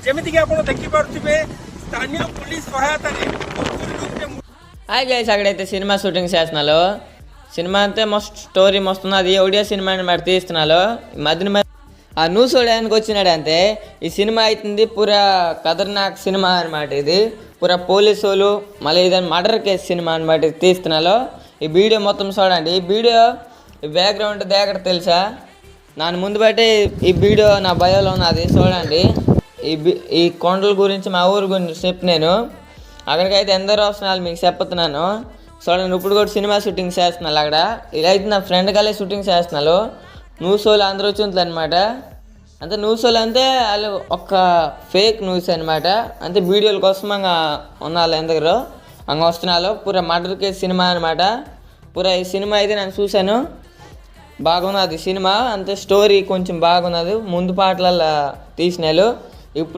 ଯେମିତିକି ଆପଣ ଦେଖିପାରୁଥିବେ ସ୍ଥାନୀୟ ପୁଲିସ ସହାୟତାରେ హాయ్ గైస్, అక్కడైతే సినిమా షూటింగ్ చేస్తున్నాను. సినిమా అంతే మస్తు స్టోరీ మస్తున్నది. ఒడియా సినిమా అనమాట తీస్తున్నాను. మధ్య ఆ న్యూస్ చూడడానికి వచ్చినాడు అంతే. ఈ సినిమా అవుతుంది పూరా ఖతర్నాక్ సినిమా అనమాట. ఇది పూరా పోలీసు వాళ్ళు మళ్ళీ ఇదని మర్డర్ కేసు సినిమా అనమాట. ఇది తీస్తున్నాను. ఈ వీడియో మొత్తం చూడండి. ఈ వీడియో బ్యాక్గ్రౌండ్ దేకడ తెలుసా, దాని ముందు బట్టి ఈ వీడియో నా బయోలో ఉన్నది చూడండి. ఈ కొండల గురించి మా ఊరు గురించి చెప్పి నేను అక్కడికైతే ఎందరో వస్తున్నారు మీకు చెప్తున్నాను. చూడండి, ఇప్పుడు కూడా సినిమా షూటింగ్ చేస్తున్నారు అక్కడ. ఇదైతే నా ఫ్రెండ్ కాలే షూటింగ్ చేస్తున్నారు. న్యూస్ వాళ్ళు అందరూ వచ్చింది అనమాట. అంటే న్యూస్ వాళ్ళు అంటే వాళ్ళు ఒక ఫేక్ న్యూస్ అనమాట. అంటే వీడియోల కోసం ఉన్న వాళ్ళు ఎందరో అంగ వస్తున్నారు. పూరా మర్డర్ కేసు సినిమా అనమాట. పూరా ఈ సినిమా అయితే నేను చూశాను, బాగున్నది సినిమా. అంతే స్టోరీ కొంచెం బాగున్నది. ముందు పాటలలో తీసినారు. ఇప్పుడు